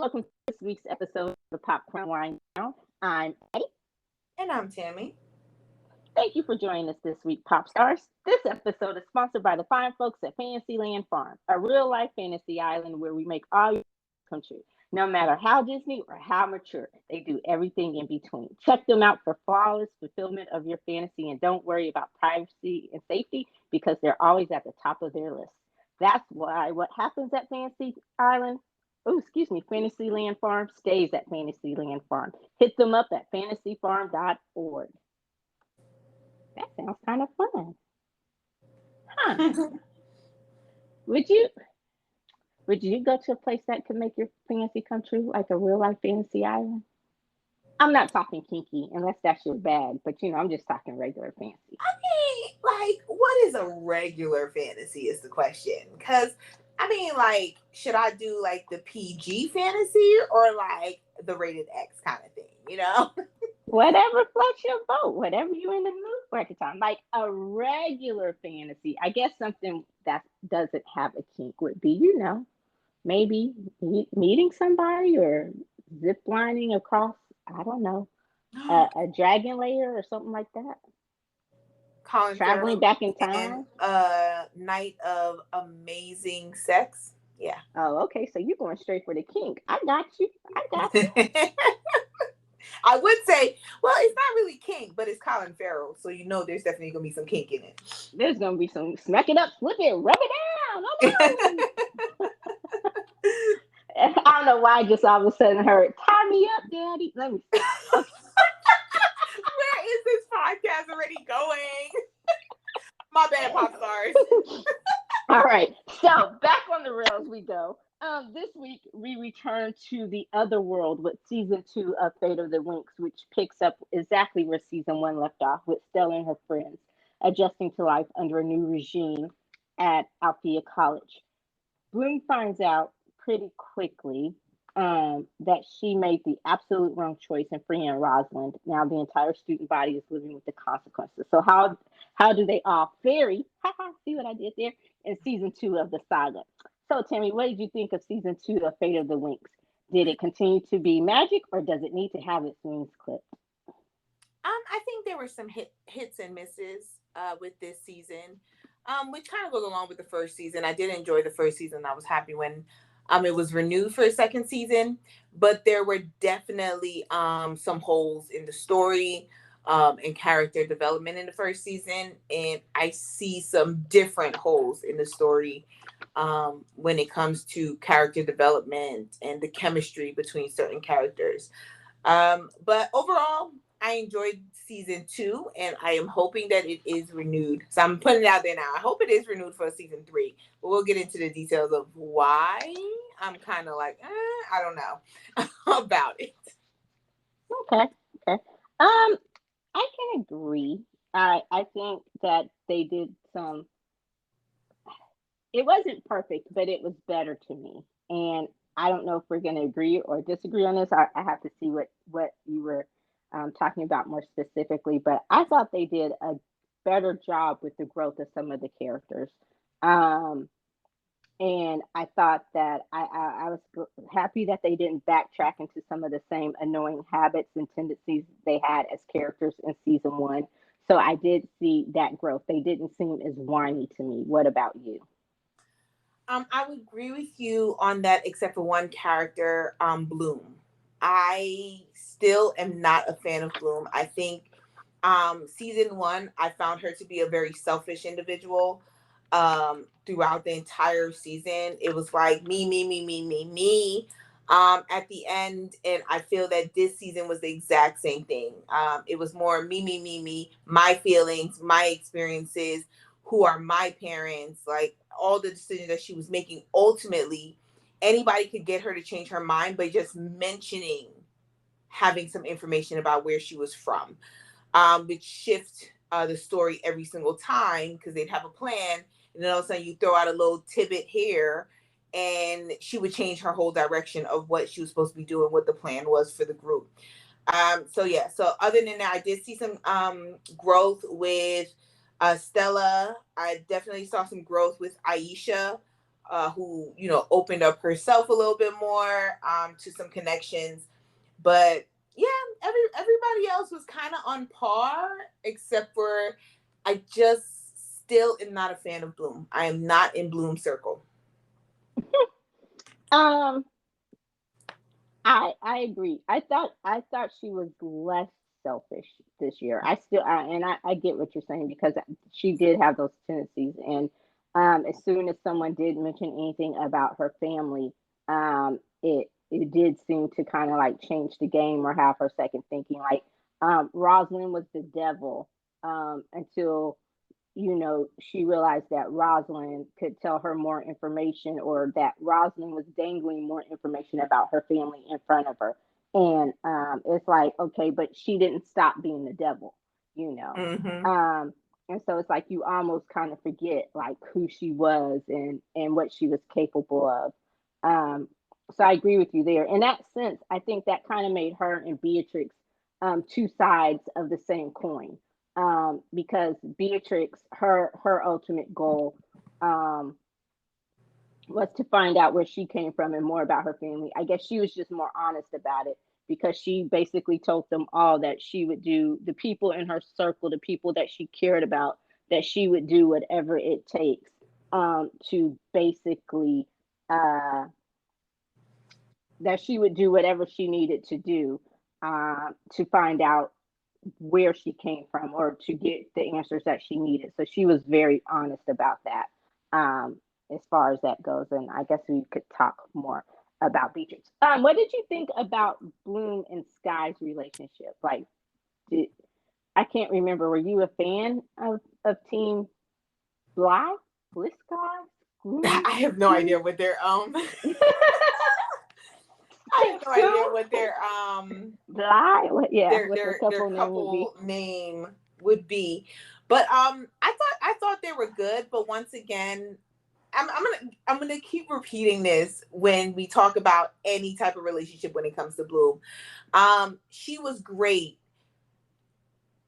welcome to this week's episode of the Popcorn Wine Now. I'm Eddie. And I'm Tammy. Thank you for joining us this week, Pop Stars. This episode is sponsored by the fine folks at Fantasyland Farm, a real-life fantasy island where we make all your come true. No matter how Disney or how mature, they do everything in between. Check them out for flawless fulfillment of your fantasy, and don't worry about privacy and safety because they're always at the top of their list. That's why what happens at Fantasyland Farm stays at Fantasyland Farm. Hit them up at fantasyfarm.org. That sounds kind of fun. Huh. Would you go to a place that could make your fantasy come true, like a real life fantasy island? I'm not talking kinky unless that's your bag, but I'm just talking regular fantasy. What is a regular fantasy is the question. Because, should I do the PG fantasy or the rated X kind of thing, Whatever floats your boat, whatever you're in the mood for at the time. Like a regular fantasy, I guess something that doesn't have a kink would be, maybe meeting somebody or zip lining across, I don't know, a dragon layer or something like that. Traveling back in time. A night of amazing sex. Yeah. Oh, okay. So you're going straight for the kink. I got you. I would say, well, it's not really kink, but it's Colin Farrell, so there's definitely gonna be some kink in it. There's gonna be some smack it up, flip it, rub it down. Oh, no. I don't know why I just all of a sudden heard, tie me up, daddy. Let me stop. Where is this podcast already going? My bad, pop stars. All right, so back on the rails we go. This week we return to the other world with season 2 of Fate of the Winx, which picks up exactly where season 1 left off, with Stella and her friends adjusting to life under a new regime at Althea College. Bloom finds out pretty quickly that she made the absolute wrong choice in freeing Rosalind. Now the entire student body is living with the consequences. So how do they all fare? See what I did there? In season 2 of the saga. So Tammy, what did you think of season 2 of Fate of the Winx? Did it continue to be magic, or does it need to have its wings clipped? I think there were some hits and misses with this season, which kind of goes along with the first season. I did enjoy the first season. I was happy when it was renewed for a second season, but there were definitely some holes in the story and character development in the first season, and I see some different holes in the story when it comes to character development and the chemistry between certain characters. But overall, I enjoyed season 2, and I am hoping that it is renewed. So I'm putting it out there now. I hope it is renewed for season 3, but we'll get into the details of why. I'm kind of I don't know about it. Okay. I can agree. I think that they did some. It wasn't perfect, but it was better to me. And I don't know if we're going to agree or disagree on this. I have to see what you were talking about more specifically. But I thought they did a better job with the growth of some of the characters. And I thought that I was happy that they didn't backtrack into some of the same annoying habits and tendencies they had as characters in season 1. So I did see that growth. They didn't seem as whiny to me. What about you? I would agree with you on that, except for one character, Bloom. I still am not a fan of Bloom. I think season 1, I found her to be a very selfish individual. Throughout the entire season, it was like me at the end, and I feel that this season was the exact same thing. It was more me, my feelings, my experiences, who are my parents, all the decisions that she was making. Ultimately, anybody could get her to change her mind, but just mentioning having some information about where she was from would shift the story every single time, because they'd have a plan, and then all of a sudden you throw out a little tidbit here, and she would change her whole direction of what she was supposed to be doing, what the plan was for the group. So other than that, I did see some growth with Stella. I definitely saw some growth with Aisha. who, you know, opened up herself a little bit more to some connections. But yeah, everybody else was kind of on par, except for I just still am not a fan of Bloom. I am not in Bloom's circle. Um, I agree. I thought she was less selfish this year. I get what you're saying because she did have those tendencies, and as soon as someone did mention anything about her family, it did seem to kind of like change the game or have her second thinking. Like Rosalind was the devil until she realized that Rosalind could tell her more information or that Rosalind was dangling more information about her family in front of her. And it's like, okay, but she didn't stop being the devil, you know. Mm-hmm. Um, and so it's like you almost kind of forget like who she was and what she was capable of. So I agree with you there. In that sense, I think that kind of made her and Beatrix two sides of the same coin because Beatrix, her ultimate goal um, was to find out where she came from and more about her family. I guess she was just more honest about it because she basically told them all that she would do the people in her circle, the people that she cared about, that she would do whatever it takes to basically uh, that she would do whatever she needed to do to find out where she came from or to get the answers that she needed. So she was very honest about that as far as that goes. And I guess we could talk more about Beatrix. What did you think about Bloom and Sky's relationship? Like, did, I can't remember. Were you a fan of Team Bly? Bliss Sky? Bloom? I have no idea what their I have no idea what Bly? What their their couple name would be. couple name would be. But I thought they were good, but once again, I'm gonna keep repeating this when we talk about any type of relationship when it comes to Bloom. She was great.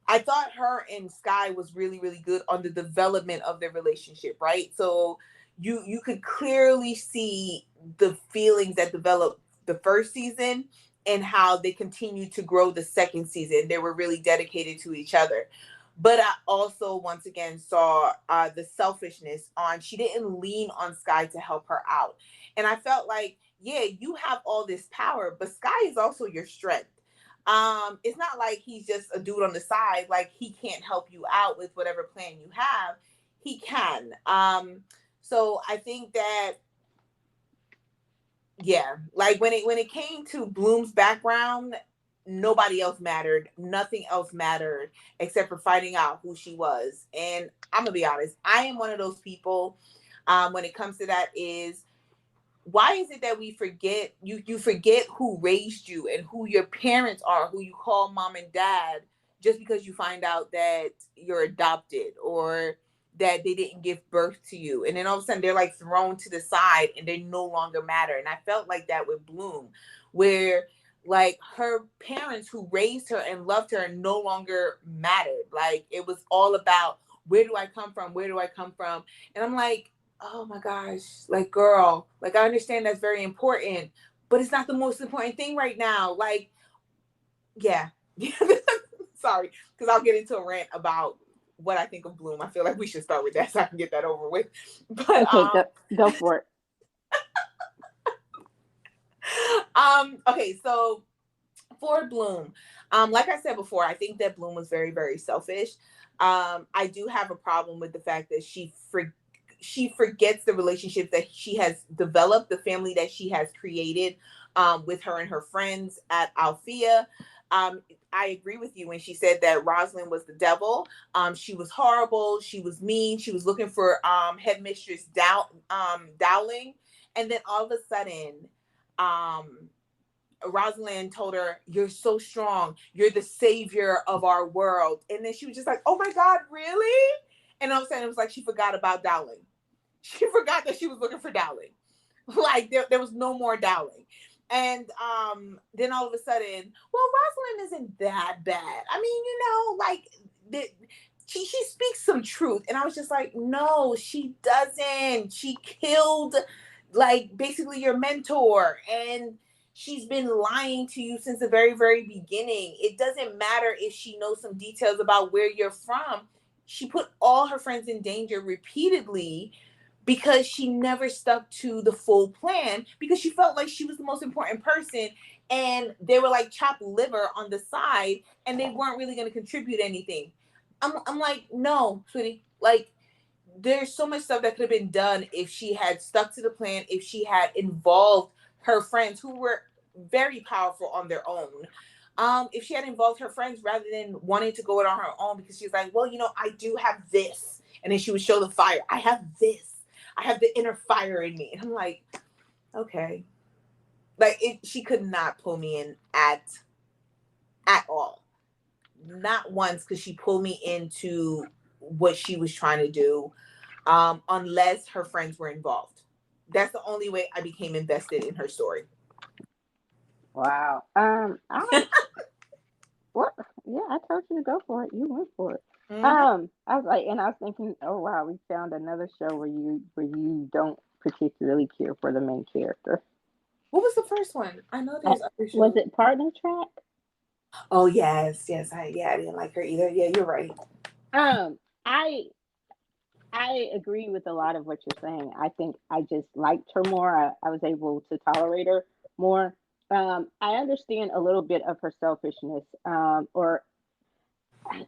I thought her and Sky was really, really good on the development of their relationship, right? So you could clearly see the feelings that developed the first season and how they continued to grow the second season. They were really dedicated to each other. But I also once again saw the selfishness on she didn't lean on Sky to help her out. And I felt like, yeah, you have all this power, but Sky is also your strength. It's not like he's just a dude on the side, like he can't help you out with whatever plan you have. He can. So I think that yeah, like when it came to Bloom's background, nobody else mattered. Nothing else mattered except for finding out who she was. And I'm gonna be honest, I am one of those people when it comes to that is why is it that we forget you forget who raised you and who your parents are, who you call mom and dad, just because you find out that you're adopted or that they didn't give birth to you, and then all of a sudden they're like thrown to the side and they no longer matter. And I felt like that with Bloom, where like her parents who raised her and loved her no longer mattered. Like it was all about where do I come from, where do I come from. And I'm like, oh my gosh, like girl, like I understand that's very important, but it's not the most important thing right now. Like, yeah. Sorry, because I'll get into a rant about what I think of Bloom. I feel like we should start with that so I can get that over with. But Okay, go for it. okay, so for Bloom, like I said before, I think that Bloom was very, very selfish. I do have a problem with the fact that she forgets the relationships that she has developed, the family that she has created with her and her friends at Althea. I agree with you when she said that Rosalind was the devil. She was horrible. She was mean. She was looking for headmistress Dowling. And then all of a sudden, Rosalind told her, "You're so strong. You're the savior of our world." And then she was just like, "Oh my God, really?" And all of a sudden, it was like she forgot about Dowling. She forgot that she was looking for Dowling. Like there was no more Dowling. And then all of a sudden, well, Rosalind isn't that bad. I mean, like she speaks some truth. And I was just like, no, she doesn't. She killed like basically your mentor, and she's been lying to you since the very, very beginning. It doesn't matter if she knows some details about where you're from. She put all her friends in danger repeatedly because she never stuck to the full plan because she felt like she was the most important person, and they were like chopped liver on the side, and they weren't really going to contribute anything. I'm like, no, sweetie. Like, there's so much stuff that could have been done if she had stuck to the plan, if she had involved her friends who were very powerful on their own. If she had involved her friends rather than wanting to go it on her own, because she's like, well, I do have this. And then she would show the fire. I have this. I have the inner fire in me. And I'm like, okay. Like, she could not pull me in at all. Not once could she pull me into what she was trying to do, unless her friends were involved. That's the only way I became invested in her story. Wow. I what? Yeah, I told you to go for it. You went for it. Mm-hmm. I was like, and I was thinking, oh wow, we found another show where you don't particularly care for the main character. What was the first one? I know Uh, there's other was shows. it Partner Track? Oh yes. I didn't like her either. Yeah, you're right. Um, I I agree with a lot of what you're saying. I think I just liked her more. I was able to tolerate her more. I understand a little bit of her selfishness, or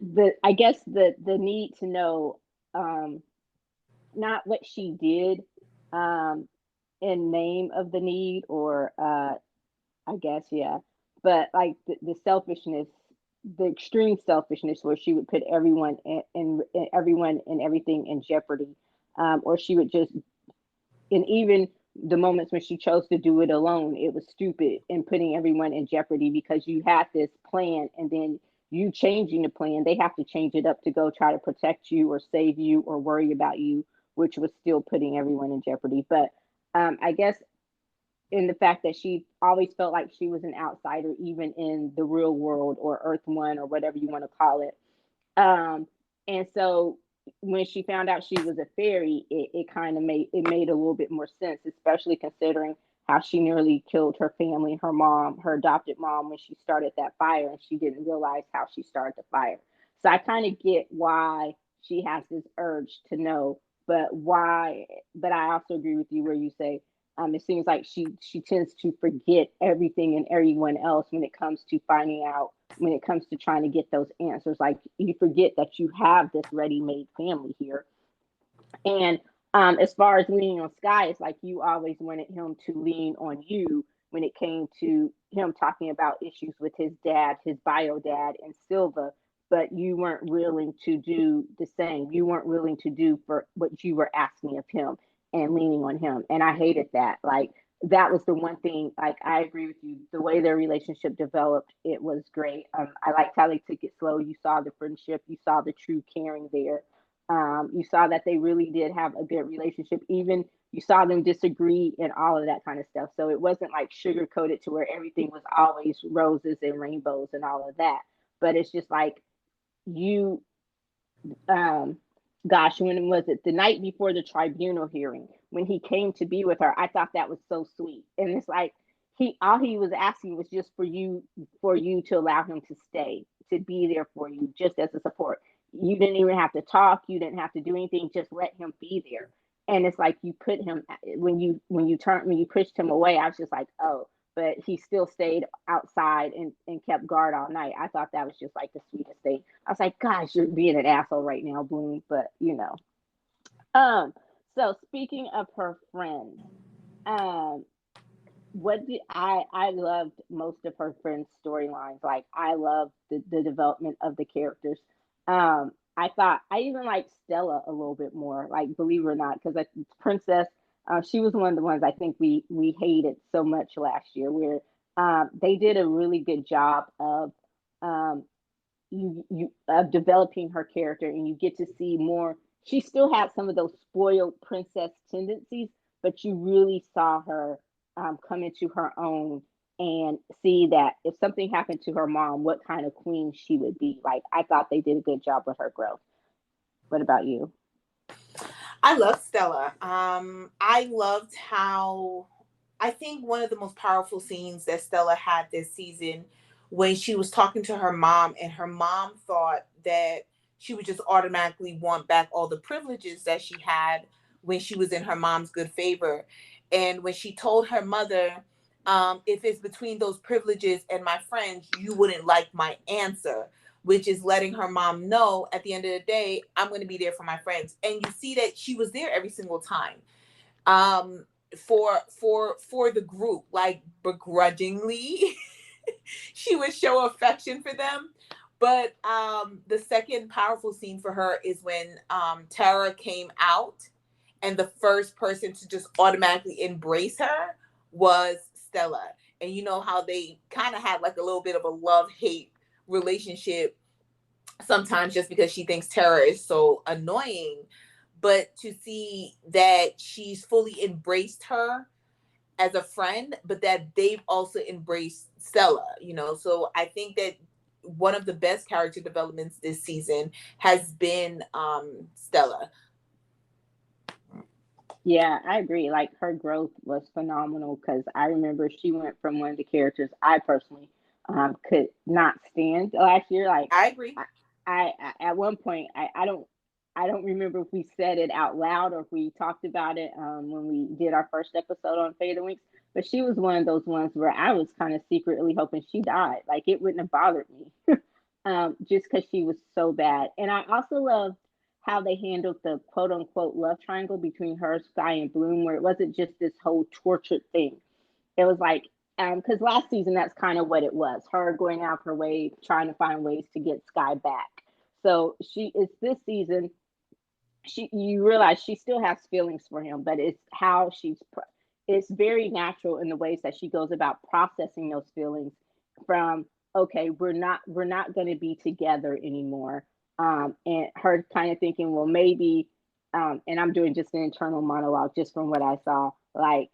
the I guess the need to know, um, not what she did, um, in name of the need, or I guess, yeah, but like the selfishness, the extreme selfishness, where she would put everyone and everyone and everything in jeopardy, or she would just, and even the moments when she chose to do it alone, it was stupid and putting everyone in jeopardy because you had this plan and then you changing the plan, they have to change it up to go try to protect you or save you or worry about you, which was still putting everyone in jeopardy. But I guess in the fact that she always felt like she was an outsider, even in the real world or Earth One or whatever you want to call it. Um, and so when she found out she was a fairy, it kind of made a little bit more sense, especially considering how she nearly killed her family, her mom, her adopted mom, when she started that fire, and she didn't realize how she started the fire. So I kind of get why she has this urge to know, but why? But I also agree with you where you say, it seems like she tends to forget everything and everyone else when it comes to finding out, when it comes to trying to get those answers. Like, you forget that you have this ready-made family here. And as far as leaning on Sky, it's like you always wanted him to lean on you when it came to him talking about issues with his dad, his bio dad, and Silva, but you weren't willing to do the same. You weren't willing to do for what you were asking of him and leaning on him. And I hated that. Like, that was the one thing. Like, I agree with you. The way their relationship developed, it was great. I liked how they took it slow. You saw the friendship. You saw the true caring there. You saw that they really did have a good relationship. Even you saw them disagree and all of that kind of stuff. So it wasn't like sugar coated to where everything was always roses and rainbows and all of that. But it's just like, you, um, gosh, when was it? The night before the tribunal hearing, when he came to be with her, I thought that was so sweet. And it's like, all he was asking was just for you to allow him to stay, to be there for you, just as a support. You didn't even have to talk, you didn't have to do anything, just let him be there. And it's like, you put him, when you pushed him away, I was just like, oh, but he still stayed outside and kept guard all night. I thought that was just like the sweetest thing. I was like, gosh, you're being an asshole right now, Bloom, but you know. Um, so speaking of her friends, um, what did I loved most of her friends' storylines. Like, I loved the development of the characters. I thought I even liked Stella a little bit more, like, believe it or not, because Princess, she was one of the ones I think we hated so much last year, where they did a really good job of, um, you of developing her character, and you get to see more. She still had some of those spoiled princess tendencies, but you really saw her, come into her own, and see that if something happened to her mom, what kind of queen she would be. Like, I thought they did a good job with her growth. What about you? I love Stella. I loved how I think one of the most powerful scenes that Stella had this season when she was talking to her mom, and her mom thought that she would just automatically want back all the privileges that she had when she was in her mom's good favor. And when she told her mother, if it's between those privileges and my friends, you wouldn't like my answer, which is letting her mom know at the end of the day, I'm going to be there for my friends. And you see that she was there every single time, um, for the group, like begrudgingly. She would show affection for them. But the second powerful scene for her is when Tara came out, and the first person to just automatically embrace her was Stella. And you know how they kind of had like a little bit of a love hate relationship sometimes, just because she thinks Tara is so annoying. But to see that she's fully embraced her as a friend, but that they've also embraced Stella, you know. So I think that one of the best character developments this season has been Stella. Yeah, I agree. Like her growth was phenomenal because I remember she went from one of the characters I personally could not stand last year. Like I agree. I, I at one point I don't remember if we said it out loud or if we talked about it when we did our first episode on Fade and Winks. But she was one of those ones where I was kind of secretly hoping she died. Like it wouldn't have bothered me, just because she was so bad. And I also love how they handled the quote unquote love triangle between her, Sky, and Bloom, where it wasn't just this whole tortured thing. It was like, because last season that's kind of what it was, her going out her way, trying to find ways to get Sky back. So she is this season, you realize she still has feelings for him, but it's how it's very natural in the ways that she goes about processing those feelings from, okay, we're not going to be together anymore, and her kind of thinking, well, maybe, and I'm doing just an internal monologue just from what I saw, like,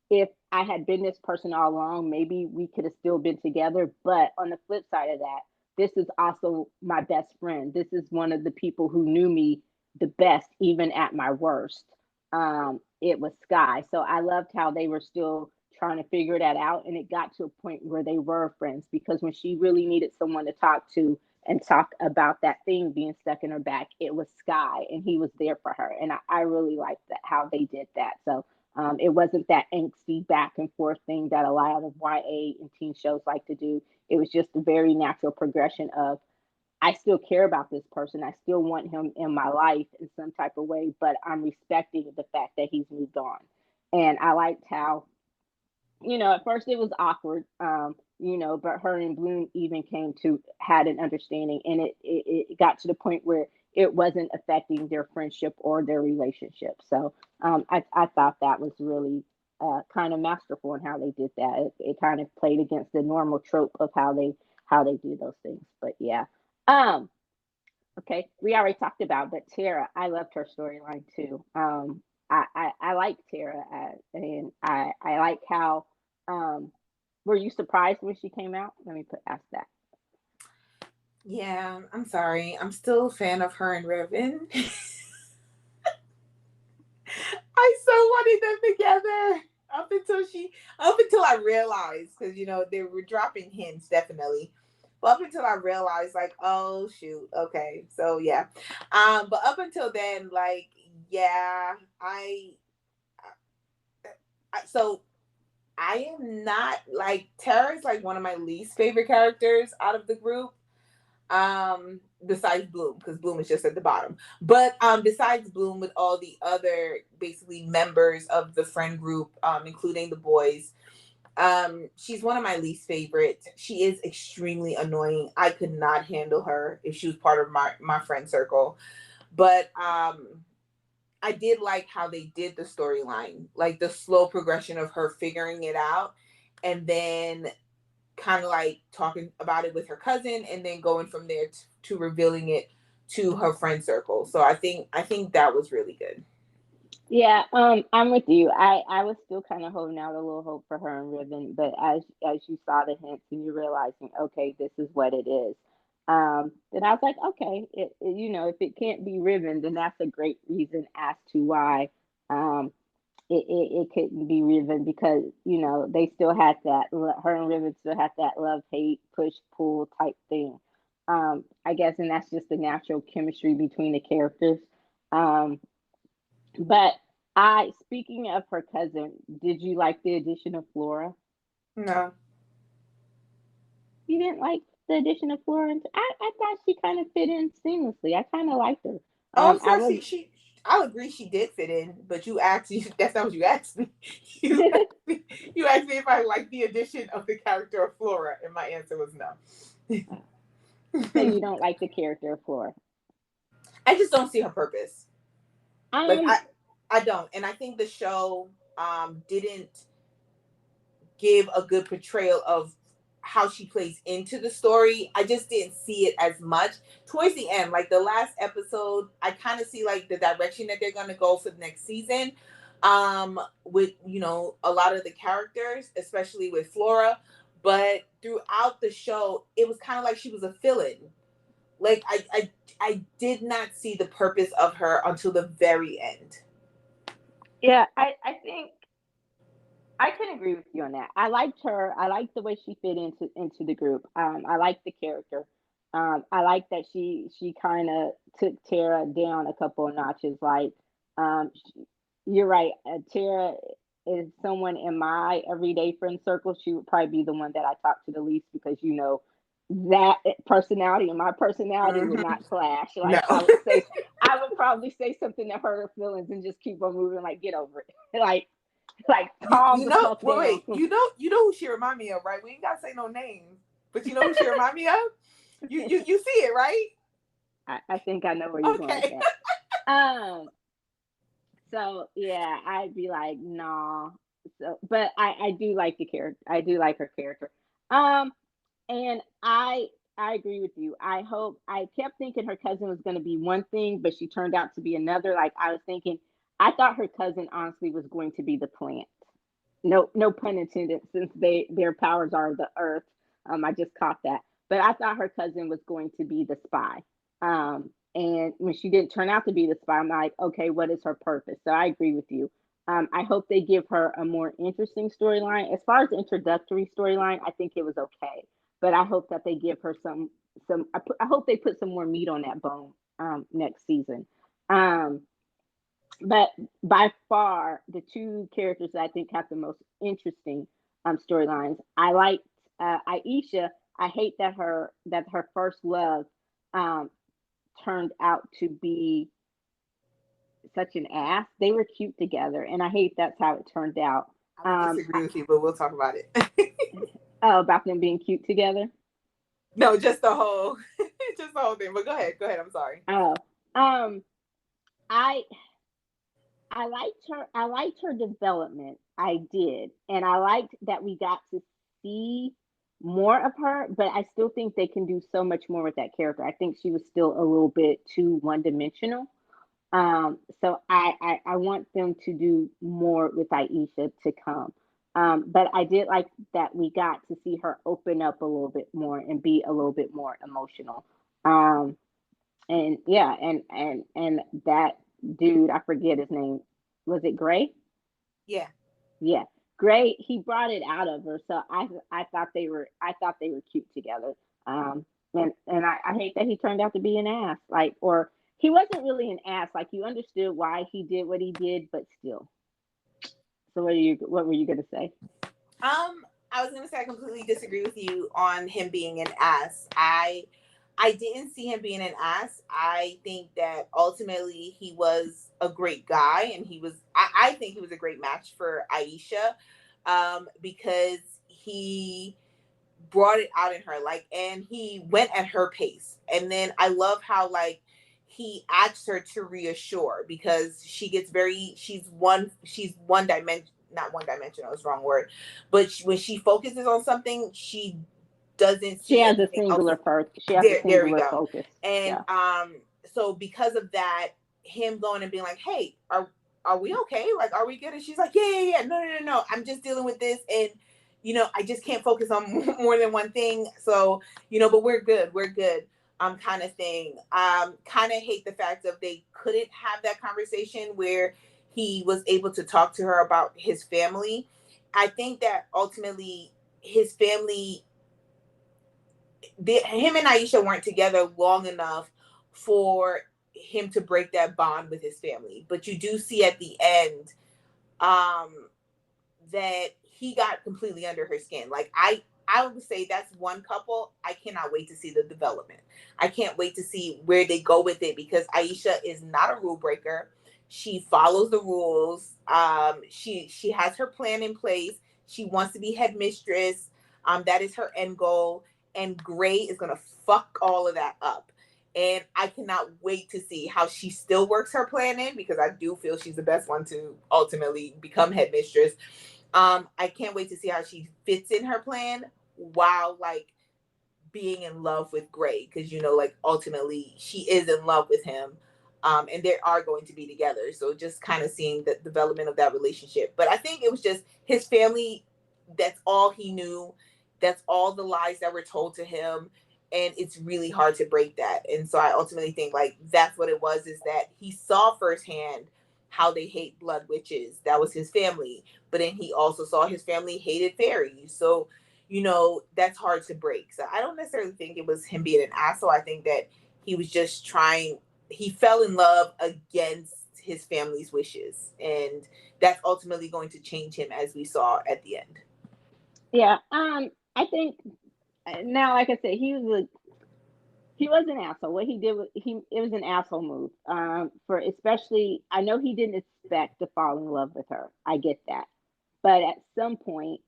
if I had been this person all along, maybe we could have still been together. But on the flip side of that, this is also my best friend. This is one of the people who knew me the best, even at my worst. It was Sky. So I loved how they were still trying to figure that out. And it got to a point where they were friends, because when she really needed someone to talk to and talk about that thing being stuck in her back, it was Sky, and he was there for her. And I really liked that, how they did that. So it wasn't that angsty back and forth thing that a lot of YA and teen shows like to do. It was just a very natural progression of, I still care about this person. I still want him in my life in some type of way, but I'm respecting the fact that he's moved on. And I liked how, at first it was awkward, but her and Bloom even came to had an understanding, and it got to the point where it wasn't affecting their friendship or their relationship. So I thought that was really kind of masterful in how they did that. It kind of played against the normal trope of how they do those things. But yeah. Um, Okay, we already talked about, but Tara, I loved her storyline too. I like Tara, and I like how. Um, were you surprised when she came out? Let me ask that. Yeah, I'm sorry. I'm still a fan of her and Revan. I so wanted them together up until I realized, because they were dropping hints definitely, but up until I realized, like, oh shoot, okay, so yeah, but up until then, like, yeah, so I am not like Tara is like one of my least favorite characters out of the group, besides Bloom, because Bloom is just at the bottom, but besides Bloom, with all the other basically members of the friend group, including the boys, she's one of my least favorites. She is extremely annoying. I could not handle her if she was part of my friend circle. But I did like how they did the storyline, like the slow progression of her figuring it out, and then kind of like talking about it with her cousin, and then going from there to revealing it to her friend circle. So I think that was really good. Yeah, I'm with you. I was still kind of holding out a little hope for her and Riven, but as you saw the hints and you're realizing, okay, this is what it is. Then I was like, okay, if it can't be Riven, then that's a great reason as to why um, it couldn't be Riven because they still had that her and Riven still had that love hate push pull type thing. I guess, and that's just the natural chemistry between the characters. Um, but speaking of her cousin, did you like the addition of Flora? No. You didn't like the addition of Flora? I thought she kind of fit in seamlessly. I kind of liked her. Oh, of I course was. I'll agree she did fit in, but you asked me. That's not what you asked me. You asked me, you asked me if I liked the addition of the character of Flora, and my answer was no. So you don't like the character of Flora? I just don't see her purpose. Like Um, I don't, and I think the show didn't give a good portrayal of how she plays into the story. I just didn't see it as much towards the end. Like the last episode, I kind of see like the direction that they're gonna go for the next season. With a lot of the characters, especially with Flora. But throughout the show, it was kind of like she was a fill-in. Like I did not see the purpose of her until the very end. yeah, I think I can agree with you on that. I liked her. I liked the way she fit into the group. I liked the character. I like that she kind of took Tara down a couple of notches. Like, you're right. Tara is someone in my everyday friend circle. She would probably be the one that I talk to the least because that personality and my personality would Mm-hmm. not clash. No. Like I would probably say something that hurt her feelings and just keep on moving. Like, get over it. Like calm You the know, fuck wait, down. wait, you know who she remind me of, right? We ain't gotta say no names, but you know who she remind me of? You see it, right? I think I know where you're going with Okay. that. So yeah, I'd be like, nah. So, but I do like the character. I do like her character. Um, and I agree with you. I kept thinking her cousin was going to be one thing, but she turned out to be another. Like I was thinking, I thought her cousin honestly was going to be the plant. No pun intended, since their powers are the earth. I just caught that. But I thought her cousin was going to be the spy. And when she didn't turn out to be the spy, I'm like, okay, what is her purpose? So I agree with you. I hope they give her a more interesting storyline. As far as the introductory storyline, I think it was okay. But I hope that they give her I hope they put some more meat on that bone next season. Um, but by far, the two characters that I think have the most interesting storylines. I liked Aisha. I hate that her first love um, turned out to be such an ass. They were cute together, and I hate that's how it turned out. I would disagree with you, but we'll talk about it. Oh, about them being cute together. No, just the whole, just the whole thing. But go ahead, go ahead. I'm sorry. Oh, um, I I liked her. I liked her development. I did, and I liked that we got to see more of her. But I still think they can do so much more with that character. I think she was still a little bit too one dimensional. So I want them to do more with Aisha to come. But I did like that we got to see her open up a little bit more and be a little bit more emotional. Um, and yeah, and that dude, I forget his name. Was it Gray? Yeah. Yeah, Gray. He brought it out of her. So I thought they were cute together. And I hate that he turned out to be an ass. Like, or he wasn't really an ass. Like, you understood why he did what he did, but still. So what were you gonna say? I was gonna say I completely disagree with you on him being an ass. I didn't see him being an ass. I think that ultimately he was a great guy, and I think he was a great match for Aisha, because he brought it out in her, like, and he went at her pace. And then I love how, like, he asked her to reassure, because she's one dimension, not one dimensional, it's the wrong word, but when she focuses on something, she doesn't She see has a anything else. singular first. She has a There we singular go. focus. And Yeah. so because of that, him going and being like, hey, are we okay? Like, are we good? And she's like, yeah. No. I'm just dealing with this, and I just can't focus on more than one thing. So, but we're good. We're good. kind of thing. Kind of hate the fact that they couldn't have that conversation where he was able to talk to her about his family. I think that ultimately his family, him and Aisha weren't together long enough for him to break that bond with his family. But you do see at the end, um, that he got completely under her skin. Like I would say that's one couple I cannot wait to see the development. I can't wait to see where they go with it because Aisha is not a rule breaker. She follows the rules. She has her plan in place. She wants to be headmistress. That is her end goal. And Gray is gonna fuck all of that up. And I cannot wait to see how she still works her plan in because I do feel she's the best one to ultimately become headmistress. I can't wait to see how she fits in her plan while like being in love with Gray because you know like ultimately she is in love with him. And they are going to be together. So just kind of seeing the development of that relationship. But I think it was just his family, that's all he knew. That's all the lies that were told to him. And it's really hard to break that. And so I ultimately think like that's what it was, is that he saw firsthand how they hate blood witches. That was his family. But then he also saw his family hated fairies. So, you know, that's hard to break. So I don't necessarily think it was him being an asshole. I think that he was just trying, he fell in love against his family's wishes. And that's ultimately going to change him as we saw at the end. Yeah. I think now, like I said, he was an asshole. What he did was it was an asshole move. For especially, I know he didn't expect to fall in love with her. I get that, but at some point,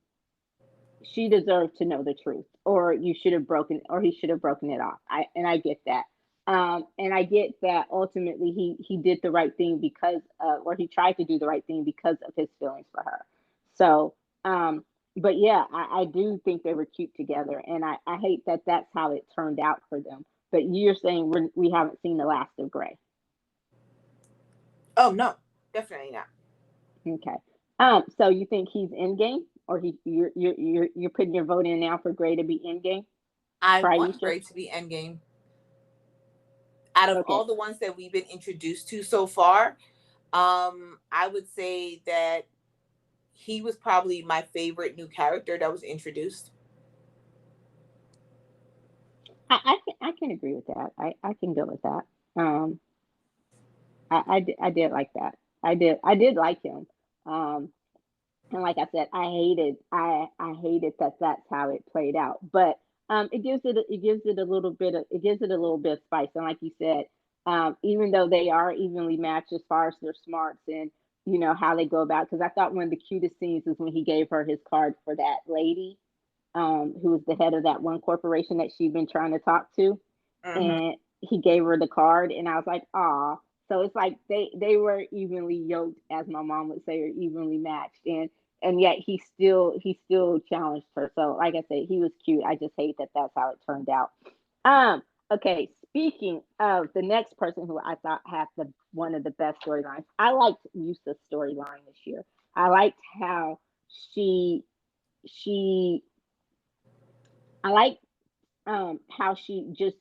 she deserved to know the truth, or you should have broken, or he should have broken it off. I get that. And I get that ultimately he did the right thing because, or he tried to do the right thing because of his feelings for her. So, but yeah, I do think they were cute together, and I hate that that's how it turned out for them. But you're saying we haven't seen the last of Gray. Oh, no, definitely not. Okay. So you think he's in game, or you're putting your vote in now for Gray to be in game I for want Aisha? Gray to be endgame. Out of Okay. all the ones that we've been introduced to so far, I would say that he was probably my favorite new character that was introduced. I can agree with that. I can go with that. Um, I did like that. I did like him. Um, and like I said, I hated that that's how it played out. But it gives it a little bit of, it gives it a little bit of spice. And like you said, even though they are evenly matched as far as their smarts and how they go about. Because I thought one of the cutest scenes is when he gave her his card for that lady, who was the head of that one corporation that she'd been trying to talk to, Mm-hmm. and he gave her the card, and I was like, "Ah." So it's like they were evenly yoked, as my mom would say, or evenly matched, and yet he still challenged her. So like I said, he was cute. I just hate that that's how it turned out. Okay. Speaking of the next person who I thought had the one of the best storylines, I liked Musa's storyline this year. I liked how she she I like how she just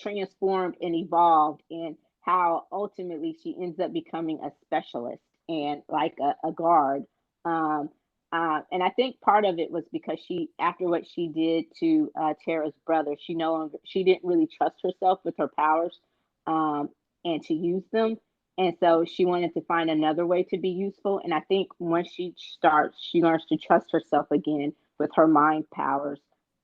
transformed and evolved, and how ultimately she ends up becoming a specialist and like a guard. Um, and I think part of it was because after what she did to Tara's brother, she didn't really trust herself with her powers, um, and to use them. And so she wanted to find another way to be useful. And I think once she learns to trust herself again with her mind powers.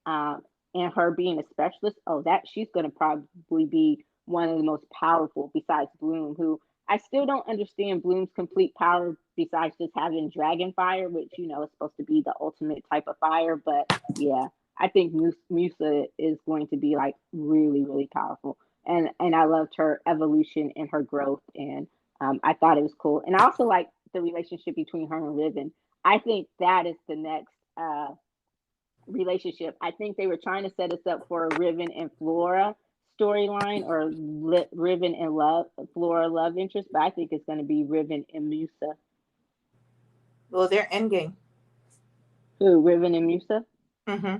Um, and her being a specialist, oh, that she's going to probably be one of the most powerful besides Bloom, who I still don't understand Bloom's complete power besides just having dragon fire, which is supposed to be the ultimate type of fire. But yeah, I think Musa is going to be like really, really powerful, and I loved her evolution and her growth, and I thought it was cool, and I also like the relationship between her and Riven. I think that is the next. Relationship. I think they were trying to set us up for a Riven and Flora storyline, or Riven and Flora love interest, but I think it's going to be Riven and Musa. Well, they're endgame. Who, Riven and Musa? Mm-hmm.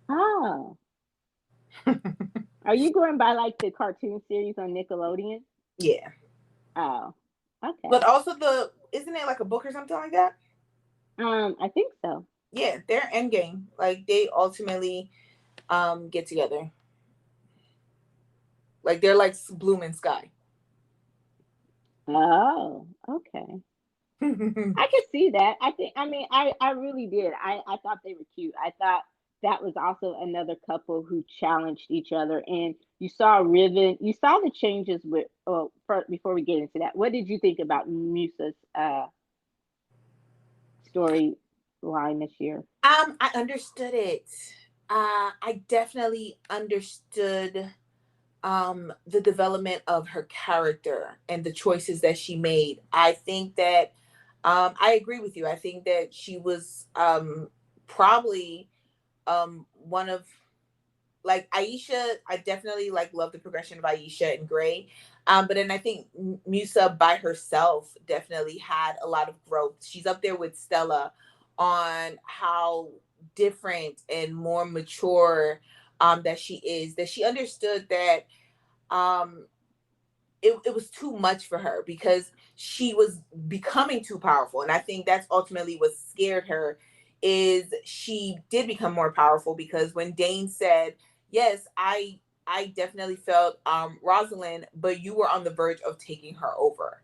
Oh, Are you going by like the cartoon series on Nickelodeon? Yeah. Oh, But okay. also isn't it like a book or something like that? I think so. Yeah, they're endgame. Like they ultimately get together. Like they're like Bloom and Sky. Oh, okay. I could see that. I think. I mean, I really did. I thought they were cute. I thought that was also another couple who challenged each other. And you saw Riven. You saw the changes with. Oh, before we get into that, what did you think about Musa's story line this year? I understood it. I definitely understood the development of her character and the choices that she made. I think that I agree with you. I think that she was probably one of like Aisha. I definitely like love the progression of Aisha and Gray. But then I think Musa by herself definitely had a lot of growth. She's up there with Stella on how different and more mature that she is, that she understood that um it was too much for her because she was becoming too powerful, and I think that's ultimately what scared her. Is she did become more powerful because when Dane said, yes, I definitely felt Rosalind, but you were on the verge of taking her over.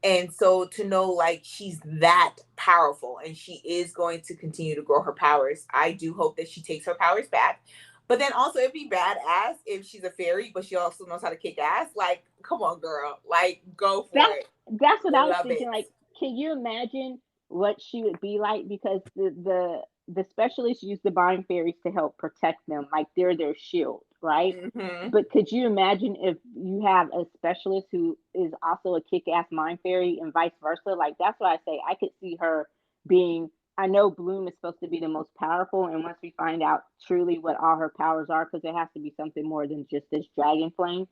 And so to know like she's that powerful and she is going to continue to grow her powers, I do hope that she takes her powers back. But then also it'd be badass if she's a fairy, but she also knows how to kick ass. Like, come on, girl. Like, go for That's it. that's what I was Love thinking. it. Like, can you imagine what she would be like? Because the specialists use divine fairies to help protect them, like they're their shield, right? Mm-hmm. But could you imagine if you have a specialist who is also a kick-ass mind fairy and vice versa? Like that's what I say. I could see her being. I know Bloom is supposed to be the most powerful, and once we find out truly what all her powers are, because it has to be something more than just this dragon flame.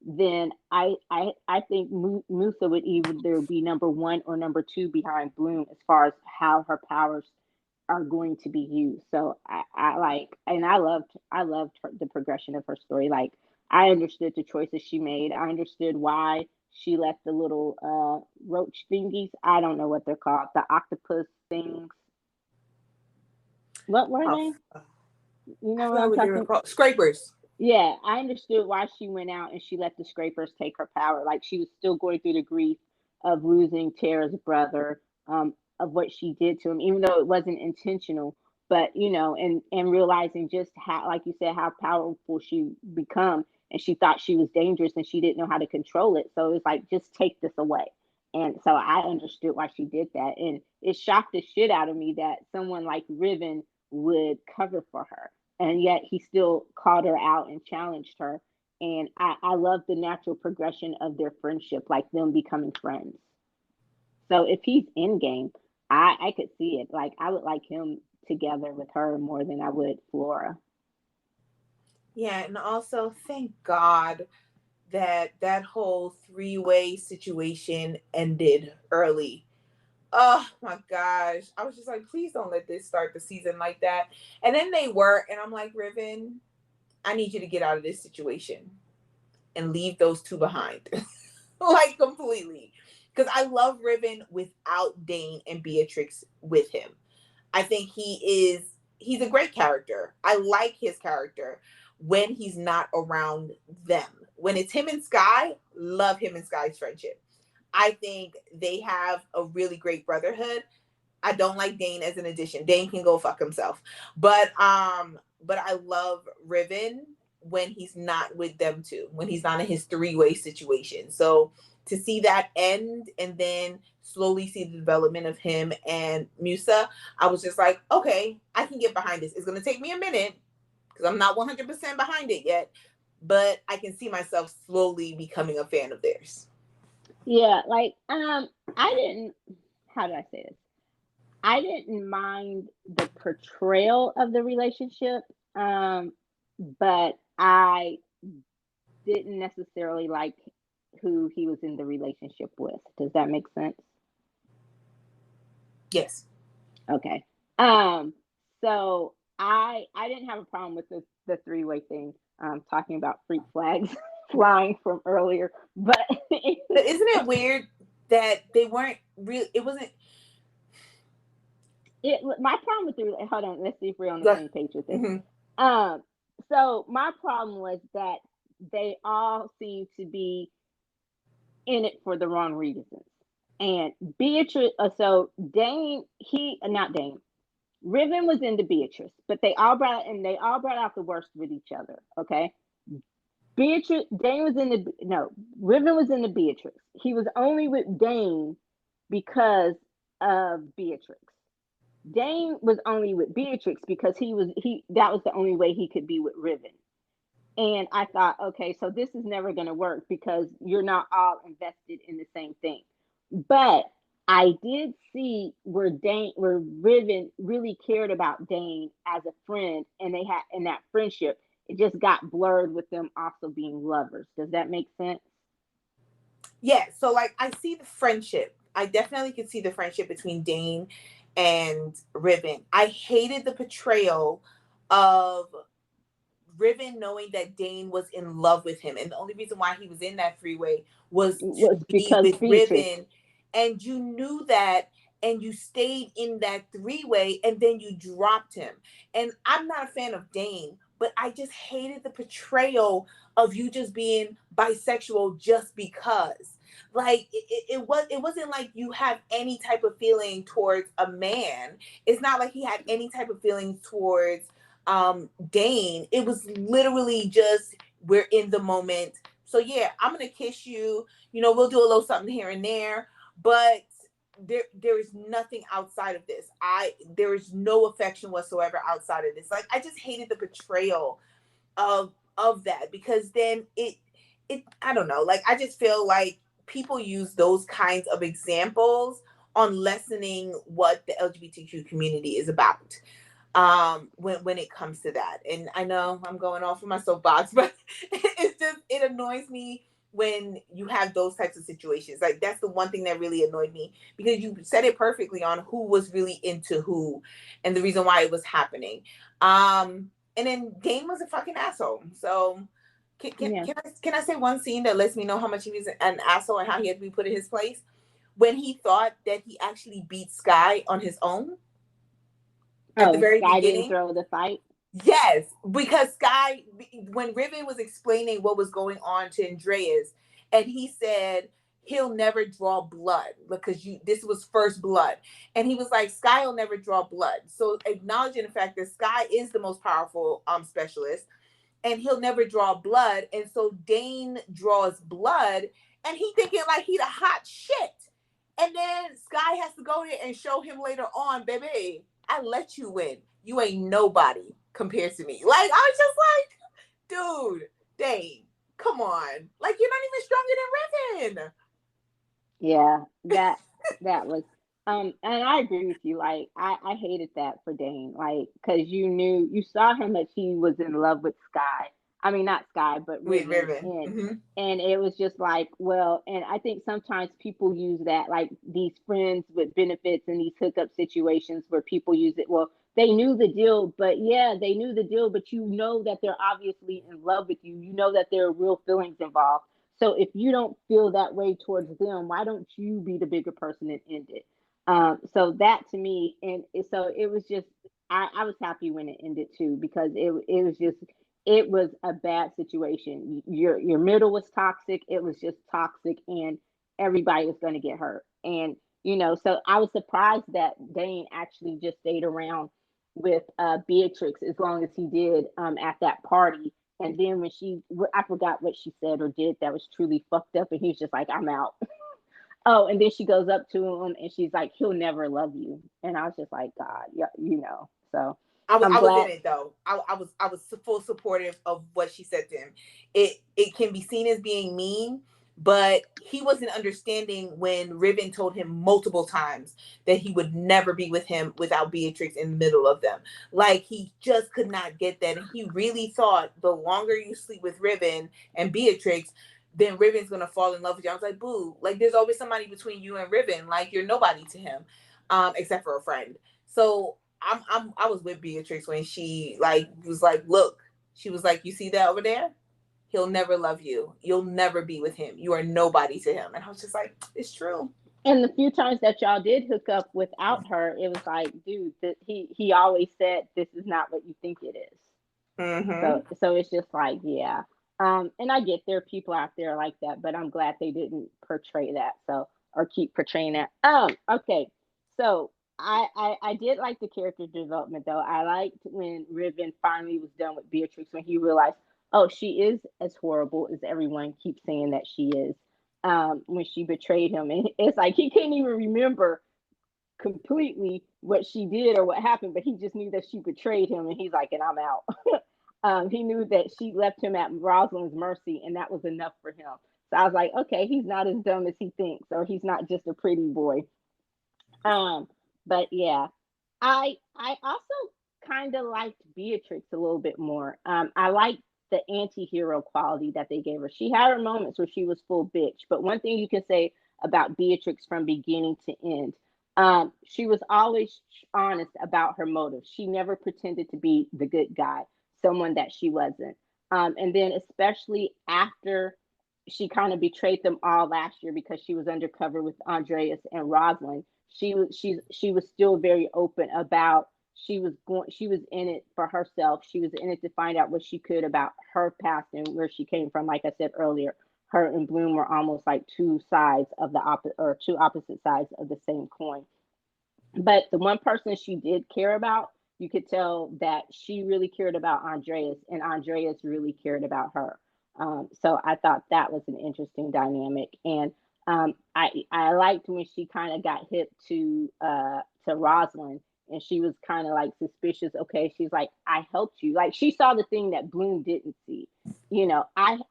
Then I think Musa would either be number one or number two behind Bloom as far as how her powers are going to be used. So I like, and I loved the progression of her story. Like I understood the choices she made. I understood why she left the little roach thingies. I don't know what they're called. The octopus things. What were Oh, they? You I know what forgot I'm what they were talking. called. Scrapers. Yeah, I understood why she went out and she let the scrapers take her power. Like she was still going through the grief of losing Tara's brother, of what she did to him, even though it wasn't intentional. But and realizing just how, like you said, how powerful she become, and she thought she was dangerous and she didn't know how to control it. So it was like, just take this away. And so I understood why she did that, and it shocked the shit out of me that someone like Riven would cover for her, and yet he still called her out and challenged her. And I love the natural progression of their friendship, like them becoming friends. So if he's in game, I could see it. Like I would like him together with her more than I would Flora. Yeah, and also thank God that that whole three-way situation ended early. Oh my gosh. I was just like, please don't let this start the season like that. And then they were, and I'm like, Riven, I need you to get out of this situation and leave those two behind. Like completely. Because I love Riven without Dane and Beatrix with him. I think he's a great character. I like his character when he's not around them. When it's him and Sky, love him and Sky's friendship. I think they have a really great brotherhood. I don't like Dane as an addition. Dane can go fuck himself. But I love Riven when he's not with them too, when he's not in his three-way situation. So to see that end and then slowly see the development of him and Musa, I was just like, okay, I can get behind this. It's gonna take me a minute because I'm not 100% behind it yet, but I can see myself slowly becoming a fan of theirs. Yeah, like I didn't. How do I say this? I didn't mind the portrayal of the relationship, but I didn't necessarily like who he was in the relationship with. Does that make sense? Yes. Okay. Um, so I didn't have a problem with the three-way thing. talking about freak flags flying from earlier. But But isn't it weird that they weren't real? It wasn't. my problem with the hold on, let's see if we're on the The, same page with this. mm-hmm. Um, so my problem was that they all seemed to be in it for the wrong reasons. And Beatrice, so Dane, not Dane, Riven was into Beatrice, but they all brought out the worst with each other. Okay, Beatrice, Dane was in the no, Riven was into Beatrice. He was only with Dane because of Beatrix. Dane was only with Beatrix because he that was the only way he could be with Riven. And I thought, okay, so this is never going to work because you're not all invested in the same thing. But I did see where Riven really cared about Dane as a friend, and they had in that friendship, it just got blurred with them also being lovers. Does that make sense? Yeah. So like, I see the friendship. I definitely could see the friendship between Dane and Riven. I hated the portrayal of Riven knowing that Dane was in love with him. And the only reason why he was in that freeway was to Was be because with Beatrix. Riven. And you knew that, and you stayed in that three-way, and then you dropped him. And I'm not a fan of Dane, but I just hated the portrayal of you just being bisexual just because. Like it wasn't like you have any type of feeling towards a man. It's not like he had any type of feelings towards Dane. It was literally just, we're in the moment. So yeah, I'm gonna kiss you. You know, we'll do a little something here and there, but there is nothing outside of this. There is no affection whatsoever outside of this. Like, I just hated the portrayal of that, because then it I don't know. Like, I just feel like people use those kinds of examples on lessening what the LGBTQ community is about, when it comes to that. And I know I'm going off of my soapbox, but it annoys me when you have those types of situations. Like, that's the one thing that really annoyed me, because you said it perfectly on who was really into who and the reason why it was happening. And then Dane was a fucking asshole. So Yeah. can I say one scene that lets me know how much he was an asshole and how he had to be put in his place? When he thought that he actually beat Sky on his own at the Oh, very Sky didn't beginning. throw the fight. Yes, because Sky, when Riven was explaining what was going on to Andreas, and he said he'll never draw blood because this was first blood, and he was like, Sky will never draw blood. So acknowledging the fact that Sky is the most powerful specialist, and he'll never draw blood, and so Dane draws blood, and he thinking like he the hot shit, and then Sky has to go there and show him later on, baby, I let you win. You ain't nobody compared to me. Like, I was just like, dude, Dane, come on. Like, you're not even stronger than Riven. Yeah, that was and I agree with you. Like I hated that for Dane, like because you saw how much he was in love with Sky. I mean not Sky, but With Riven, Riven. Mm-hmm. and it was just like, well, and I think sometimes people use that like these friends with benefits and these hookup situations where people use it. Well, they knew the deal, but yeah, they knew the deal, but you know that they're obviously in love with you. You know that there are real feelings involved. So if you don't feel that way towards them, why don't you be the bigger person and end it? So that to me, so it was just, I was happy when it ended too because it was just, it was a bad situation. Your middle was toxic. It was just toxic, and everybody was going to get hurt. And so I was surprised that Dane actually just stayed around with Beatrix as long as he did at that party. And then when I forgot what she said or did that was truly fucked up, and he's just like, I'm out. Oh, and then she goes up to him and she's like, he'll never love you. And I was just like, God, yeah, So I'm I was in glad. it though. I was full supportive of what she said to him. It can be seen as being mean, but he wasn't understanding when Riven told him multiple times that he would never be with him without Beatrix in the middle of them. Like, he just could not get that, and he really thought the longer you sleep with Riven and Beatrix, then Riven's gonna fall in love with you. I was like, boo, like there's always somebody between you and Riven. Like, you're nobody to him, except for a friend. So I was with Beatrix when she like was like, look, She was like, you see that over there? He'll never love you. You'll never be with him. You are nobody to him. And I was just like, it's true. And the few times that y'all did hook up without her, it was like, dude, he always said this is not what you think it is. Mm-hmm. So it's just like, yeah. And I get there are people out there like that, but I'm glad they didn't portray that. So or keep portraying that. Okay. So I did like the character development though. I liked when Riven finally was done with Beatrix when he realized, oh, she is as horrible as everyone keeps saying that she is. When she betrayed him, and it's like he couldn't even remember completely what she did or what happened, but he just knew that she betrayed him, and he's like, and I'm out. He knew that she left him at Rosalind's mercy, and that was enough for him. So I was like, okay, he's not as dumb as he thinks, or he's not just a pretty boy. Um, but yeah, I also kind of liked Beatrix a little bit more. I liked the anti-hero quality that they gave her. She had her moments where she was full bitch, but one thing you can say about Beatrix from beginning to end, she was always honest about her motives. She never pretended to be the good guy, someone that she wasn't. And then especially after she kind of betrayed them all last year because she was undercover with Andreas and Rosalind. She was still very open about she was in it for herself. She was in it to find out what she could about her past and where she came from. Like I said earlier, her and Bloom were almost like two sides of the two opposite sides of the same coin. But the one person she did care about, you could tell that she really cared about Andreas, and Andreas really cared about her. So I thought that was an interesting dynamic, and I liked when she kind of got hip to Rosalind, and she was kind of like suspicious. Okay, she's like, I helped you. Like she saw the thing that Bloom didn't see. I'm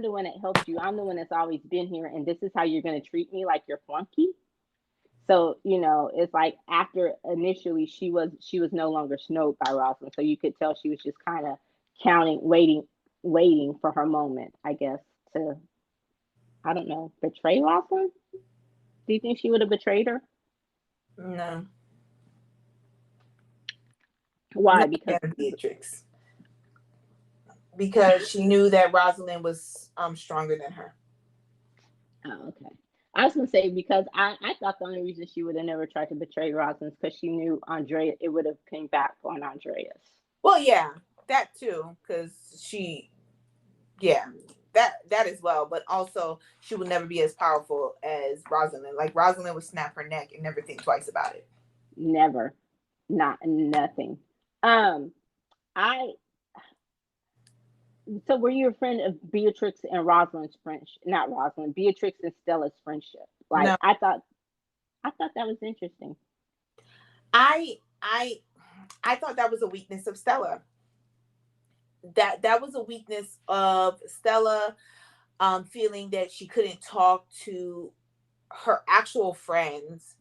the one that helped you. I'm the one that's always been here, and this is how you're going to treat me like your flunky. So, it's like after initially she was no longer snowed by Rosalind. So you could tell she was just kind of counting, waiting for her moment, I guess, to, I don't know, betray Rosalind. Do you think she would have betrayed her? No. Why? Not Because, fan of Beatrix. Because she knew that Rosalind was stronger than her. oh, okay. I was gonna say because I thought the only reason she would have never tried to betray Rosalind is because she knew Andrea it would have came back on Andreas. Well, yeah, that too, because yeah, that as well. But also, she would never be as powerful as Rosalind. Like Rosalind would snap her neck and never think twice about it. Never, not nothing. Um, I So were you a friend of Beatrix and Rosalind's friendship? Not Rosalind, Beatrix and Stella's friendship. Like No, I thought that was interesting. I I I thought that was a weakness of Stella. That was a weakness of Stella, feeling that she couldn't talk to her actual friends,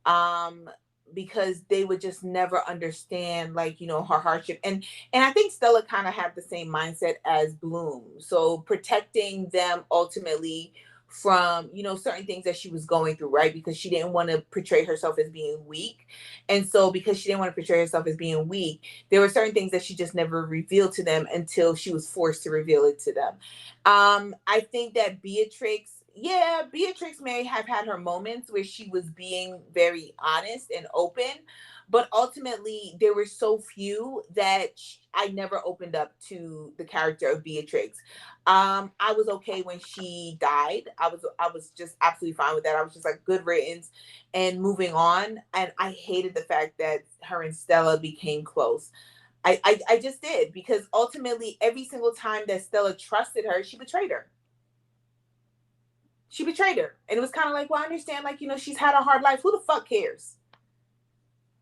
um because they would just never understand, like, her hardship. And I think Stella kind of had the same mindset as Bloom, so protecting them ultimately from certain things that she was going through, right? Because she didn't want to portray herself as being weak. And so because she didn't want to portray herself as being weak, there were certain things that she just never revealed to them until she was forced to reveal it to them. I think that Beatrix may have had her moments where she was being very honest and open, but ultimately there were so few that I never opened up to the character of Beatrix. I was okay when she died. I was just absolutely fine with that. I was just like, good riddance and moving on. And I hated the fact that her and Stella became close. I just did, because ultimately every single time that Stella trusted her, she betrayed her. She betrayed her. And it was kind of like, well, I understand, like, she's had a hard life. Who the fuck cares?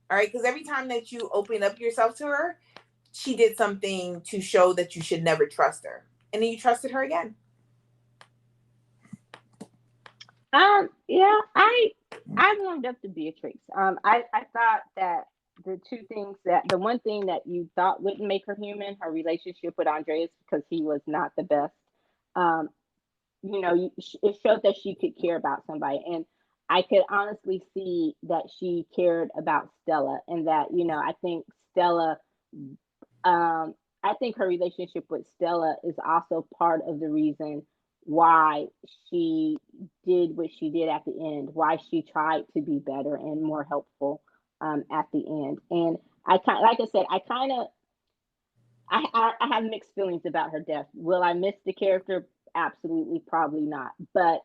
All right. Because every time that you open up yourself to her, she did something to show that you should never trust her. And then you trusted her again. Yeah, I warmed up to Beatrix. I thought that the one thing that you thought wouldn't make her human, her relationship with Andreas, because he was not the best. Um, it showed that she could care about somebody, and I could honestly see that she cared about Stella, and that I think Stella, um, I think her relationship with Stella is also part of the reason why she did what she did at the end, why she tried to be better and more helpful at the end. And like I said, I have mixed feelings about her death. Will I miss the character? Absolutely, probably not. But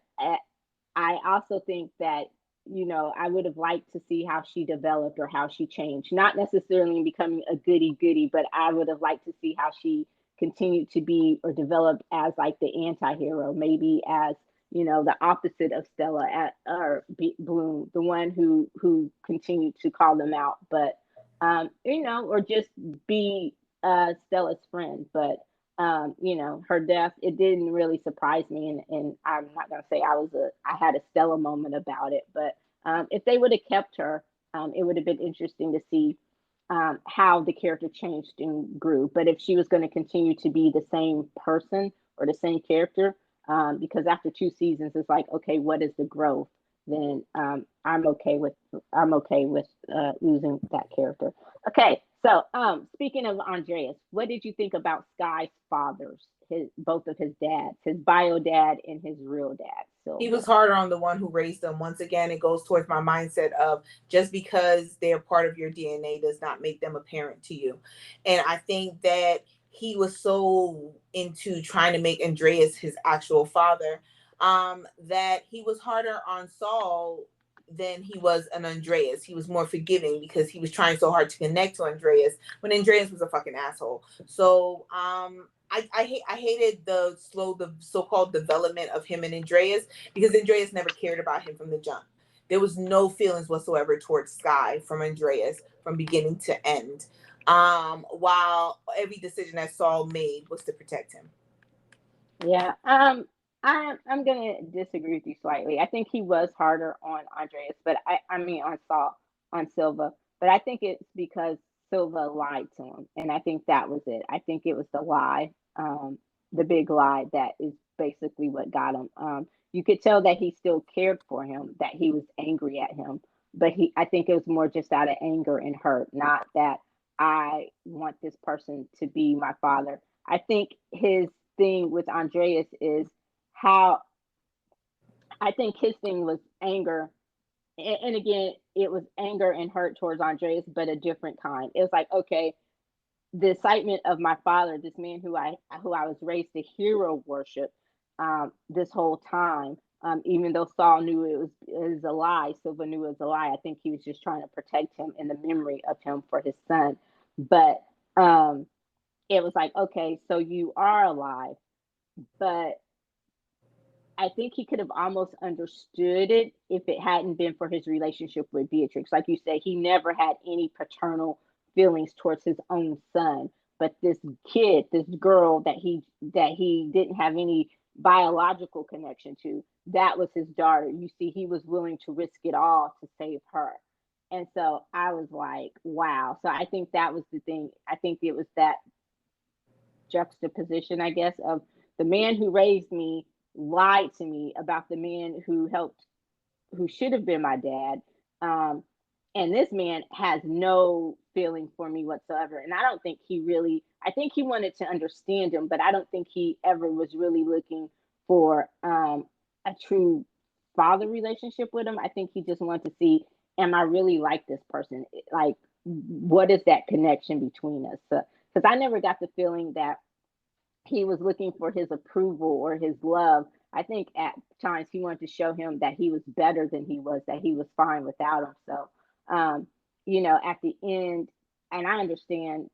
I also think that, I would have liked to see how she developed or how she changed. Not necessarily in becoming a goody goody, but I would have liked to see how she continued to be or developed as like the anti-hero, maybe as, the opposite of Stella Bloom, the one who continued to call them out, but or just be Stella's friend. But her death, it didn't really surprise me, and I'm not gonna say I had a Stella moment about it, but if they would have kept her, it would have been interesting to see how the character changed and grew. But if she was going to continue to be the same person or the same character, because after 2 seasons, it's like, okay, what is the growth? Then I'm okay with losing that character. Okay, so speaking of Andreas, what did you think about Sky's fathers? Both of his dads, his bio dad and his real dad. He Silver. was harder on the one who raised them. Once again, it goes towards my mindset of just because they're part of your DNA does not make them a parent to you. And I think that he was so into trying to make Andreas his actual father, that he was harder on Saul than he was on Andreas. He was more forgiving because he was trying so hard to connect to Andreas when Andreas was a fucking asshole. So I hated the so-called development of him and Andreas, because Andreas never cared about him from the jump. There was no feelings whatsoever towards Sky from Andreas from beginning to end. While every decision that Saul made was to protect him. Yeah. I'm gonna disagree with you slightly. I think he was harder on Andreas, but I mean on Silva, but I think it's because Silva lied to him, and I think that was it. I think it was the lie, the big lie that is basically what got him. You could tell that he still cared for him, that he was angry at him, but I think it was more just out of anger and hurt, not that I want this person to be my father. I think his thing with Andreas is how I think his thing was anger. And again, it was anger and hurt towards Andreas, but a different kind. It was like, okay, the excitement of my father, this man who I was raised to hero worship this whole time. Even though Saul knew it was a lie, Silva knew it was a lie. I think he was just trying to protect him in the memory of him for his son. But it was like, okay, so you are alive, but I think he could have almost understood it if it hadn't been for his relationship with Beatrix. Like you said, he never had any paternal feelings towards his own son, but this kid, this girl that he didn't have any biological connection to, that was his daughter. You see, he was willing to risk it all to save her. And so I was like, wow. So I think that was the thing. I think it was that juxtaposition, I guess, of the man who raised me lied to me about the man who should have been my dad. Um, and this man has no feeling for me whatsoever. And I don't think I think he wanted to understand him, but I don't think he ever was really looking for a true father relationship with him. I think he just wanted to see, am I really like this person? Like, what is that connection between us? Because I never got the feeling that he was looking for his approval or his love. I think at times he wanted to show him that he was better than he was, that he was fine without him. So, um, at the end, and I understand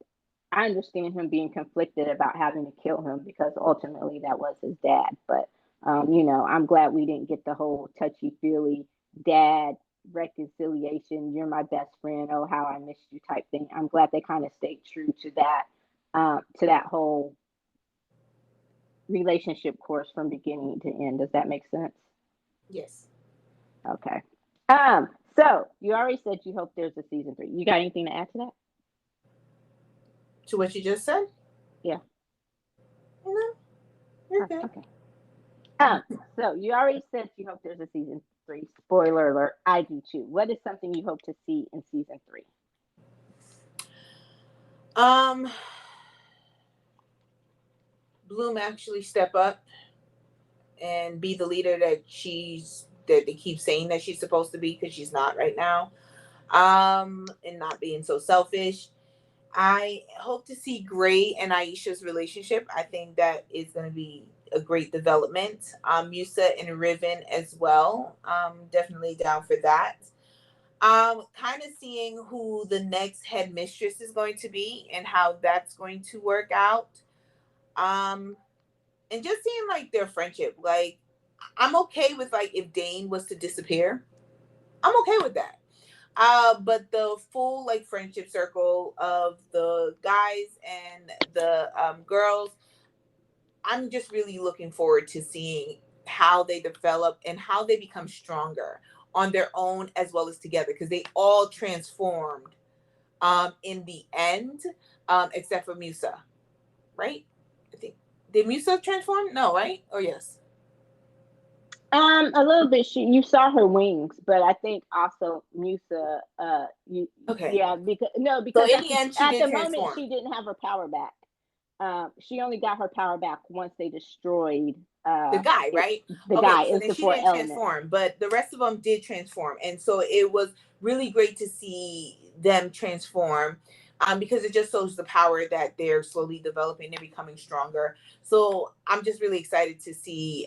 him being conflicted about having to kill him because ultimately that was his dad. But, I'm glad we didn't get the whole touchy feely dad reconciliation. You're my best friend. Oh, how I missed you type thing. I'm glad they kind of stayed true to that whole relationship course from beginning to end. Does that make sense? Yes. Okay. So you already said you hope there's a season 3. You got anything to add to that? To what you just said? Yeah. No, you're good. Okay. Um, so you already said you hope there's a season 3. Spoiler alert, I do too. What is something you hope to see in season 3? Um, Bloom actually step up and be the leader that they keep saying that she's supposed to be, because she's not right now. And not being so selfish. I hope to see Gray and Aisha's relationship. I think that is going to be a great development. Musa and Riven as well. Definitely down for that. Kind of seeing who the next headmistress is going to be and how that's going to work out. Um, and just seeing like their friendship. Like, I'm okay with like if Dane was to disappear. I'm okay with that. But the full like friendship circle of the guys and the girls, I'm just really looking forward to seeing how they develop and how they become stronger on their own as well as together, because they all transformed in the end, except for Musa, right? I think, did Musa transform? No, right? Or yes? A little bit. You saw her wings, but I think also Musa. Okay. Yeah, because no, So because in the end, she at did the moment transform. she didn't have her power back. She only got her power back once they destroyed The guy, it. right? The Okay, guy so is then the she four didn't elements. transform, but the rest of them did transform, and so it was really great to see them transform, because it just shows the power that they're slowly developing and becoming stronger. So I'm just really excited to see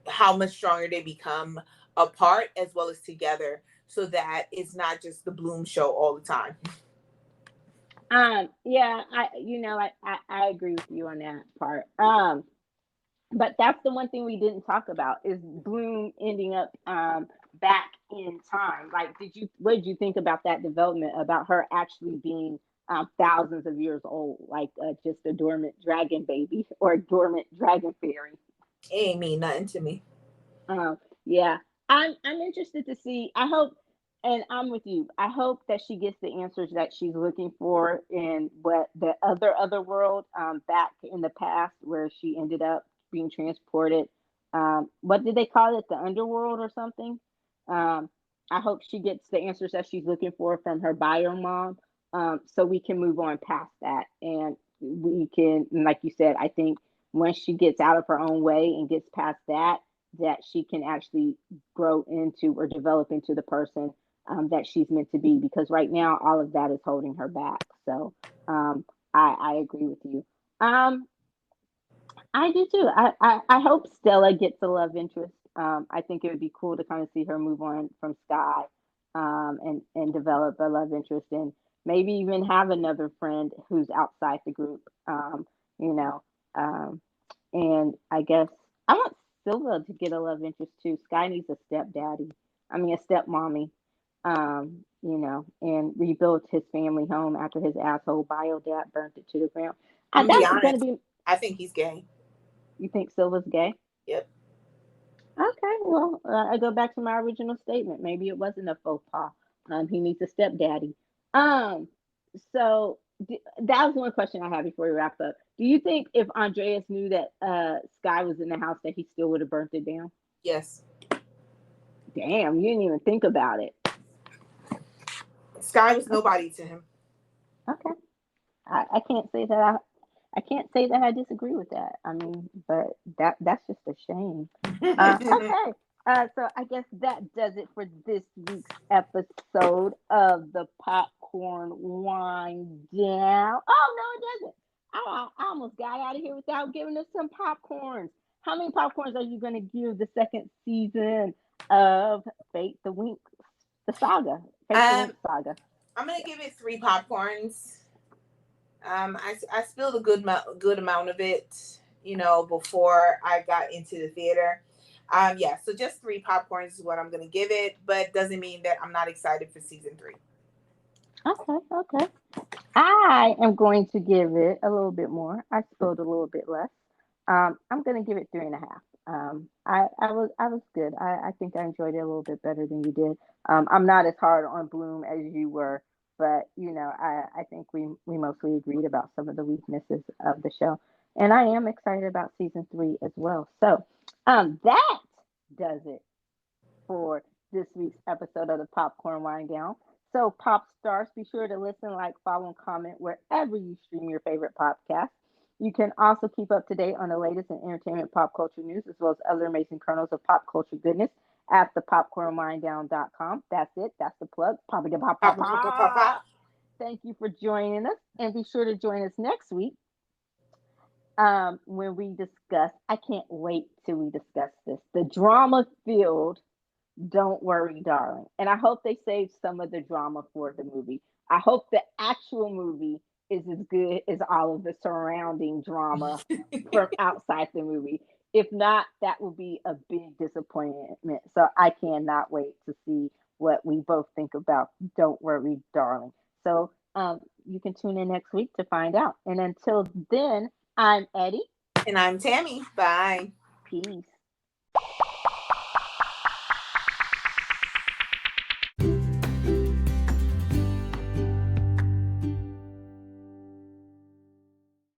how much stronger they become apart as well as together, so that it's not just the Bloom show all the time. Yeah, I agree with you on that part. But that's the one thing we didn't talk about is Bloom ending up back in time. Like, what did you think about that development about her actually being thousands of years old, like just a dormant dragon baby or a dormant dragon fairy? It ain't mean nothing to me. Um, yeah, I'm interested to see. I hope, and I'm with you. I hope that she gets the answers that she's looking for in what the other world, back in the past where she ended up being transported. What did they call it? The underworld or something? Um, I hope she gets the answers that she's looking for from her bio mom, so we can move on past that, and we can, like you said, I think once she gets out of her own way and gets past that, that she can actually grow into or develop into the person that she's meant to be. Because right now, all of that is holding her back. So um, I agree with you. Um, I do too. I hope Stella gets a love interest. I think it would be cool to kind of see her move on from Sky, and develop a love interest, and maybe even have another friend who's outside the group. You know, um, and I guess I want Silva to get a love interest too. Sky needs a stepdaddy. I mean, a stepmommy. And rebuild his family home after his asshole bio dad burnt it to the ground. I'm gonna be That's gonna honest. be. I think he's gay. You think Silva's gay? Yep. Okay, well, I go back to my original statement. Maybe it wasn't a faux pas. He needs a stepdaddy. Um, that was one question I had before we wrap up. Do you think if Andreas knew that Sky was in the house, that he still would have burnt it down? Yes. Damn, you didn't even think about it. Sky was Okay, nobody to him. okay. I can't say that I can't say that I disagree with that. I mean, but that's just a shame. Okay. So I guess that does it for this week's episode of the Popcorn Wind Down. Oh no, it doesn't. I almost got out of here without giving us some popcorns. How many popcorns are you going to give the second season of Fate the Winx, the saga, Fate the Winx um, saga? I'm gonna give it 3 popcorns. I spilled a good amount of it, before I got into the theater. Yeah, so just 3 popcorns is what I'm gonna give it, but doesn't mean that I'm not excited for season 3. Okay, okay. I am going to give it a little bit more. I spilled a little bit less. I'm going to give it 3.5. I was good. I think I enjoyed it a little bit better than you did. I'm not as hard on Bloom as you were, but I think we mostly agreed about some of the weaknesses of the show, and I am excited about season 3 as well. So, that does it for this week's episode of the Popcorn Wine Gown. So, pop stars, be sure to listen, like, follow, and comment wherever you stream your favorite podcast. You can also keep up to date on the latest in entertainment pop culture news, as well as other amazing kernels of pop culture goodness at thepopcornwinddown.com. That's it. That's the plug. Pop, pop, Pop, pop, pop, pop, pop, pop, pop. pop. Thank you for joining us. And be sure to join us next week when we discuss. I can't wait till we discuss this. The drama filled Don't Worry, Darling. And I hope they save some of the drama for the movie. I hope the actual movie is as good as all of the surrounding drama from outside the movie. If not, that will be a big disappointment. So I cannot wait to see what we both think about Don't Worry, Darling. So you can tune in next week to find out. And until then, I'm Eddie. And I'm Tammy. Bye. Peace.